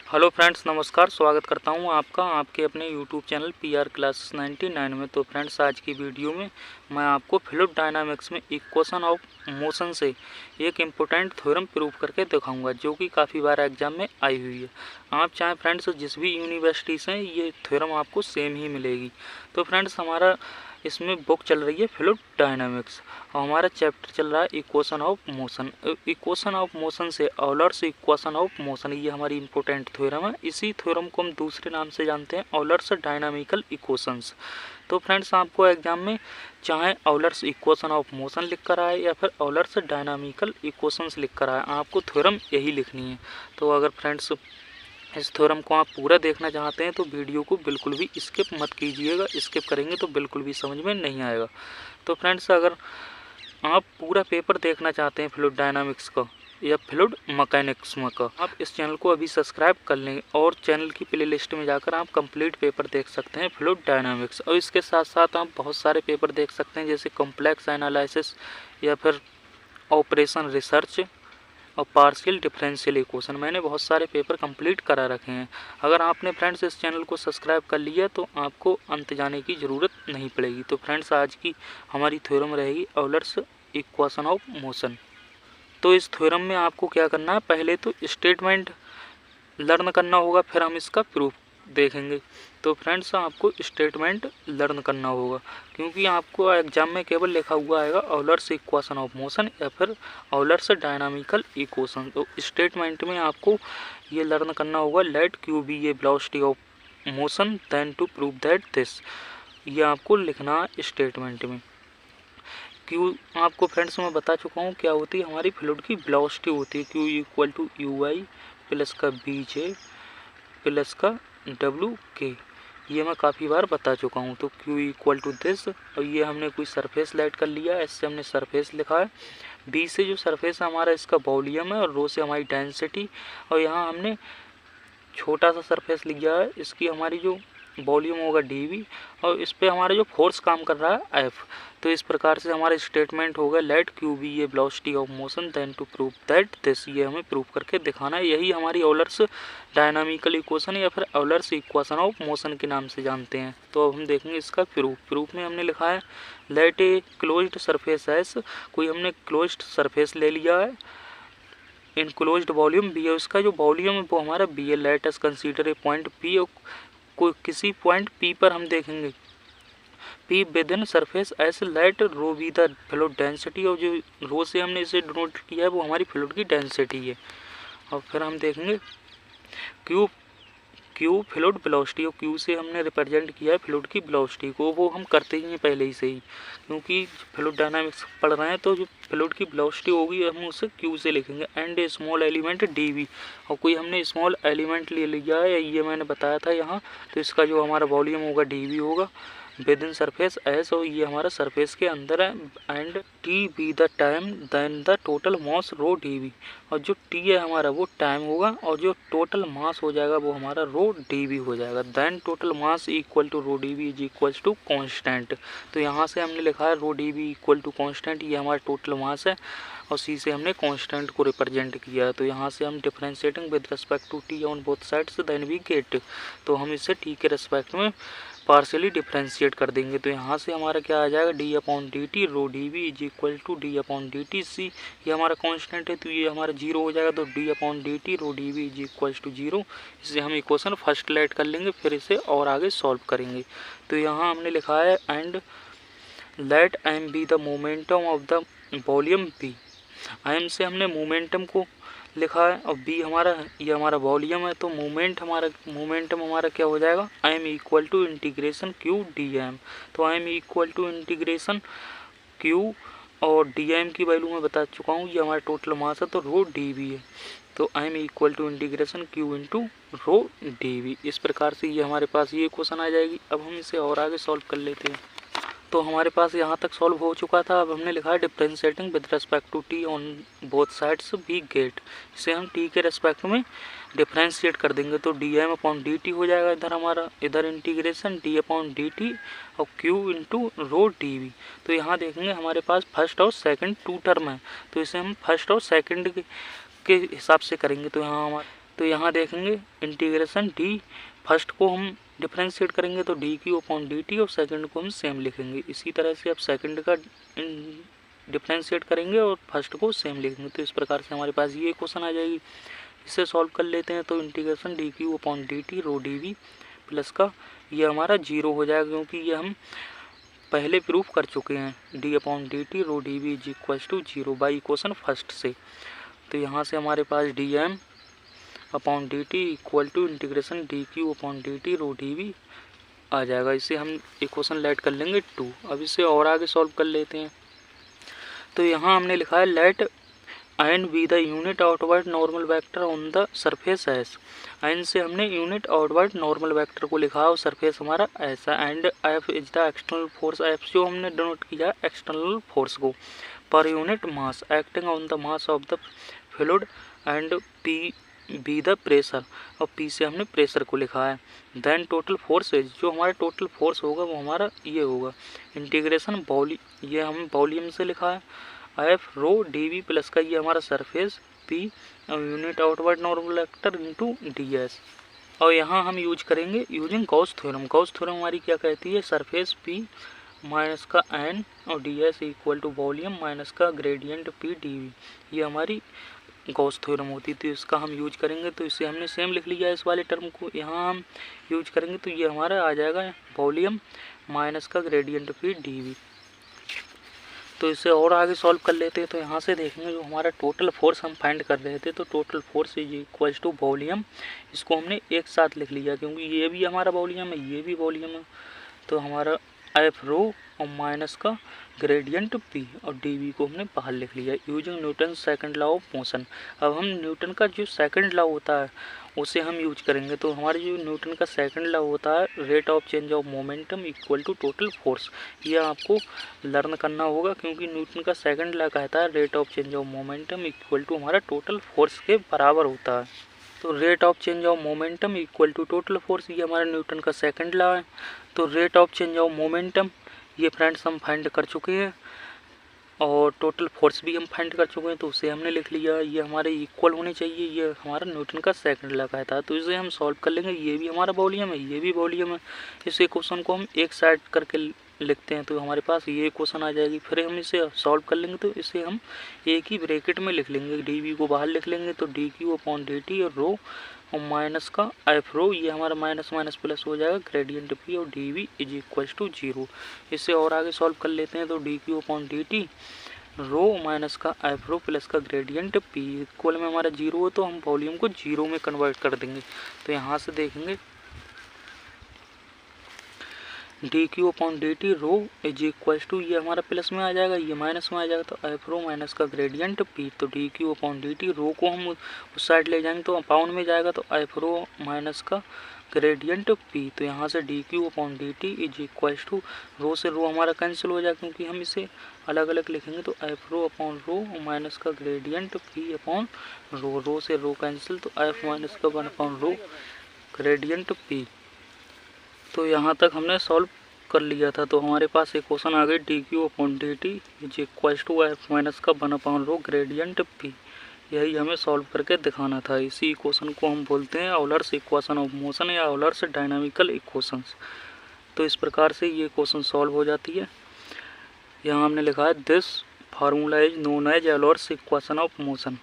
Hello friends, नमस्कार। स्वागत करता हूं आपका आपके अपने यूट्यूब चैनल PR क्लासेस 99 में। तो फ्रेंड्स, आज की वीडियो में मैं आपको फ्लूइड डायनामिक्स में इक्वेशन ऑफ मोशन से एक इम्पोर्टेंट थ्योरम प्रूव करके दिखाऊंगा, जो कि काफ़ी बार एग्जाम में आई हुई है। आप चाहे फ्रेंड्स जिस भी यूनिवर्सिटी से, ये थ्योरम आपको सेम ही मिलेगी। तो फ्रेंड्स, हमारा इसमें बुक चल रही है फ्लूइड डायनामिक्स और हमारा चैप्टर चल रहा है equation of motion. Equation of motion से ऑलर्स इक्वेशन ऑफ मोशन, ये हमारी इंपॉर्टेंट थ्योरम है। इसी थ्योरम को हम दूसरे नाम से जानते हैं ऑलर्स डायनामिकल इक्वेशंस। तो फ्रेंड्स, आपको एग्जाम में चाहे ऑलर्स इक्वेशन ऑफ मोशन लिख कर आए या फिर ऑलर्स डायनामिकल इक्वेशंस लिख कर आए, आपको थ्योरम यही लिखनी है। तो अगर फ्रेंड्स इस थ्योरम को आप पूरा देखना चाहते हैं तो वीडियो को बिल्कुल भी स्किप मत कीजिएगा। स्किप करेंगे तो बिल्कुल भी समझ में नहीं आएगा। तो फ्रेंड्स, अगर आप पूरा पेपर देखना चाहते हैं फ्लूइड डायनामिक्स का या फ्लूइड मैकेनिक्स का, आप इस चैनल को अभी सब्सक्राइब कर लें और चैनल की प्लेलिस्ट में जाकर आप कंप्लीट पेपर देख सकते हैं फ्लूइड डायनामिक्स। और इसके साथ साथ आप बहुत सारे पेपर देख सकते हैं, जैसे कॉम्प्लेक्स एनालिसिस या फिर ऑपरेशन रिसर्च और पार्शियल डिफरेंशियल इक्वेशन। मैंने बहुत सारे पेपर कंप्लीट करा रखे हैं। अगर आपने फ्रेंड्स इस चैनल को सब्सक्राइब कर लिया तो आपको अंत जाने की ज़रूरत नहीं पड़ेगी। तो फ्रेंड्स, आज की हमारी थ्योरम रहेगी ऑलर्स इक्वेशन ऑफ मोशन। तो इस थ्योरम में आपको क्या करना है, पहले तो स्टेटमेंट लर्न करना होगा, फिर हम इसका प्रूफ देखेंगे। तो फ्रेंड्स, आपको स्टेटमेंट लर्न करना होगा, क्योंकि आपको एग्जाम में केवल लिखा हुआ आएगा ऑलर्स इक्वेशन ऑफ मोशन या फिर ऑलर्स डायनामिकल इक्वेशन। तो स्टेटमेंट में आपको ये लर्न करना होगा, let q be a velocity of motion then to prove that this. ये आपको लिखना है स्टेटमेंट में। क्यू आपको फ्रेंड्स मैं बता चुका हूँ क्या होती है, हमारी फ्लूइड की वेलोसिटी होती है q equal to u i plus का बी जे प्लस का डब्ल्यू के। ये मैं काफ़ी बार बता चुका हूँ। तो Q इक्वल टू दिस, और ये हमने कोई सरफेस लाइट कर लिया, इससे हमने सरफेस लिखा है। B से जो सरफेस है हमारा, इसका वॉल्यूम है, और रो से हमारी डेंसिटी। और यहाँ हमने छोटा सा सरफेस लिया है, इसकी हमारी जो वॉल्यूम होगा dV, और इस पे हमारा जो फोर्स काम कर रहा है F। तो इस प्रकार से हमारा स्टेटमेंट होगा, let q be a velocity of motion then to prove that this. ये हमें प्रूव करके दिखाना है। यही हमारी ऑलर्स डायनामिकल इक्वेशन या फिर ऑलर्स इक्वेशन ऑफ मोशन के नाम से जानते हैं। तो अब हम देखेंगे इसका प्रूफ में हमने लिखा है, let a closed surface S. कोई हमने क्लोज्ड सरफेस ले लिया है, इनक्लोज्ड वॉल्यूम बी है, उसका जो वॉल्यूम है वो हमारा बी है। Let us consider a point P, कोई किसी पॉइंट पी पर हम देखेंगे P within surface S, let rho be the fluid density. और जो रो से हमने इसे डिनोट किया है वो हमारी फ्लूइड की डेंसिटी है। और फिर हम देखेंगे क्यू फ्लूइड वेलोसिटी, और क्यू से हमने रिप्रेजेंट किया है फ्लूइड की वेलोसिटी को। वो हम करते ही हैं पहले ही से ही, क्योंकि फ्लूइड डायनामिक्स पढ़ रहे हैं, तो जो फ्लूइड की वेलोसिटी होगी हम उसे क्यू से लिखेंगे। And a small element d V, और कोई हमने स्मॉल एलिमेंट ले लिया है, ये मैंने बताया था यहाँ। तो इसका जो हमारा वॉल्यूम होगा डीवी होगा विद इन सरफेस एस, और ये हमारा सरफेस के अंदर है। And t be the time then the total mass rho D V, और जो टी है हमारा वो टाइम होगा, और जो टोटल मास हो जाएगा वो हमारा रो डी वी हो जाएगा। Then total mass equal to rho D V is equal to constant. तो यहाँ से हमने लिखा है rho D V equal to constant, ये हमारा टोटल मास है, और सी से हमने कांस्टेंट को रिप्रेजेंट किया है। तो यहाँ से हम differentiating with respect to t on both sides then we get. तो हम इसे टी के रिस्पेक्ट में पार्शियली डिफरेंशिएट कर देंगे। तो यहाँ से हमारा क्या आ जाएगा, d upon D T rho D V is equal to d upon D t c. ये हमारा कांस्टेंट है तो ये हमारा जीरो हो जाएगा, तो d upon D T rho D V is equal to zero. इसे हम इक्वेशन फर्स्ट लाइट कर लेंगे, फिर इसे और आगे सॉल्व करेंगे। तो यहाँ हमने लिखा है, and let M be the momentum of the volume V. M से हमने मोमेंटम को लिखा है, और बी हमारा ये हमारा वॉल्यूम है। तो मोमेंटम हमारा क्या हो जाएगा, M equal to integration Q D M. तो M equal to integration Q, और डी एम की वैल्यू मैं बता चुका हूँ, ये हमारा टोटल मास है, तो रो डी वी है। तो M equal to integration q into rho D V. इस प्रकार से ये हमारे पास ये क्वेश्चन आ जाएगी। अब हम इसे और आगे सॉल्व कर लेते हैं। तो हमारे पास यहाँ तक सॉल्व हो चुका था। अब हमने लिखा है differentiating with respect to t on both sides we get. इसे हम टी के रिस्पेक्ट में डिफरेंशिएट कर देंगे, तो D M upon D T हो जाएगा इधर हमारा, इधर integration D upon D T और Q into rho D V. तो यहाँ देखेंगे हमारे पास फर्स्ट और सेकंड टू टर्म है, तो इसे हम फर्स्ट और सेकंड के हिसाब से करेंगे। तो यहाँ हमारा तो यहाँ देखेंगे इंटीग्रेशन डी, फर्स्ट को हम डिफ्रेंशिएट करेंगे तो D Q upon D T और सेकंड को हम सेम लिखेंगे। इसी तरह से अब सेकंड का डिफ्रेंशिएट करेंगे और फर्स्ट को सेम लिखेंगे। तो इस प्रकार से हमारे पास ये क्वेश्चन आ जाएगी। इसे सॉल्व कर लेते हैं। तो integration D Q upon D T rho D V plus का ये हमारा 0 हो जाएगा, क्योंकि ये हम पहले प्रूफ कर चुके हैं। D upon D T rho D V is equal to 0 by equation first से। तो यहाँ से हमारे पास D M upon D T equal to integration D Q upon D T rho D V आ जाएगा। इसे हम इक्वेशन लेट कर लेंगे 2। अब इसे और आगे सॉल्व कर लेते हैं। तो यहाँ हमने लिखा है let n be the unit outward normal vector on the surface S. N से हमने यूनिट आउटवर्ड नॉर्मल वेक्टर को लिखा और सरफेस हमारा ऐसा, and F is the external force. F जो हमने डिनोट किया एक्सटर्नल फोर्स को, per unit mass acting on the mass of the fluid, and P be the pressure, और पी से हमने प्रेशर को लिखा है। देन टोटल फोर्स इज, जो हमारा टोटल फोर्स होगा वो हमारा ये होगा इंटीग्रेशन ये हम वॉल्यूम से लिखा है F rho D V plus का ये हमारा सरफेस पी और unit outward normal vector into d S. और यहाँ हम यूज करेंगे using Gauss theorem. Gauss theorem हमारी क्या कहती है, सरफेस पी माइनस का एन और d S equal to volume minus का ग्रेडियंट पी डी वी, ये हमारी गॉस थ्योरम होती थी। इसका हम यूज करेंगे। तो इसे हमने सेम लिख लिया इस वाले टर्म को, यहाँ हम यूज करेंगे तो ये हमारा आ जाएगा वॉल्यूम माइनस का ग्रेडियंट पी डी वी। तो इसे और आगे सॉल्व कर लेते हैं। तो यहाँ से देखेंगे जो हमारा टोटल फोर्स हम फाइंड कर रहे थे, तो total force is equal to volume, इसको हमने एक साथ लिख लिया क्योंकि ये भी हमारा वॉल्यूम है, ये भी वॉल्यूम है। तो हमारा एफ रो और माइनस का ग्रेडियंट पी और डी वी को हमने बाहर लिख लिया using Newton second law of motion. अब हम न्यूटन का जो सेकंड लॉ होता है उसे हम यूज करेंगे। तो हमारे जो न्यूटन का सेकंड लॉ होता है rate of change of momentum equal to total force, ये आपको लर्न करना होगा क्योंकि न्यूटन का सेकंड लॉ कहता है rate of change of momentum equal to हमारा टोटल फोर्स के बराबर होता है। तो rate of change of momentum equal to total force, ये हमारा न्यूटन का सेकंड लॉ है। तो rate of change of momentum ये फ्रेंड्स हम फाइंड कर चुके हैं और टोटल फोर्स भी हम फाइंड कर चुके हैं, तो उसे हमने लिख लिया। ये हमारे इक्वल होने चाहिए, ये हमारा न्यूटन का सेकंड लॉ कहता है। तो इसे हम सॉल्व कर लेंगे। ये भी हमारा वॉल्यूम है, ये भी वॉल्यूम है। इस इक्वेशन को हम एक साइड करके लिखते हैं तो हमारे पास ये इक्वेशन आ जाएगी। फिर हम इसे सॉल्व कर लेंगे तो इसे हम एक ही ब्रैकेट में लिख लेंगे, डी वी को बाहर लिख लेंगे। तो D Q upon D T और रो और माइनस का एफ रो, ये हमारा माइनस माइनस प्लस हो जाएगा ग्रेडियंट पी और D V is equal to 0। इससे और आगे सॉल्व कर लेते हैं। तो D Q upon D T rho minus का एफ रो प्लस का ग्रेडियंट पी इक्वल में हमारा 0 हो तो हम वॉल्यूम को 0 में कन्वर्ट कर देंगे। तो यहाँ से देखेंगे d Q upon D T रो इज इक्वल टू, ये हमारा प्लस में आ जाएगा, ये माइनस में आ जाएगा। तो एफ रो माइनस का ग्रेडियंट पी, तो D Q upon D T rho को हम उस साइड ले जाएंगे तो पाउंड में जाएगा। तो एफ रो माइनस का ग्रेडियंट पी, तो यहाँ से D Q upon D T is equal to rho से रो हमारा कैंसिल हो जाएगा क्योंकि हम इसे अलग अलग लिखेंगे। तो F rho upon rho minus का ग्रेडियंट पी अपॉन रो, रो से रो कैंसिल, तो एफ माइनस का 1 अपॉन रो ग्रेडियंट पी। तो यहाँ तक हमने सॉल्व कर लिया था। तो हमारे पास एक क्वेश्चन आ गई d Q upon D T is equal to f minus का 1 अपॉन रो ग्रेडियंट पी, यही हमें सॉल्व करके दिखाना था। इसी इक्वेशन को हम बोलते हैं ऑलर्स इक्वेशन ऑफ मोशन या ऑलर्स डायनामिकल इक्वेशंस। तो इस प्रकार से ये क्वेश्चन सॉल्व हो जाती है। यहाँ हमने लिखा है this formula is known as Euler's equation of motion.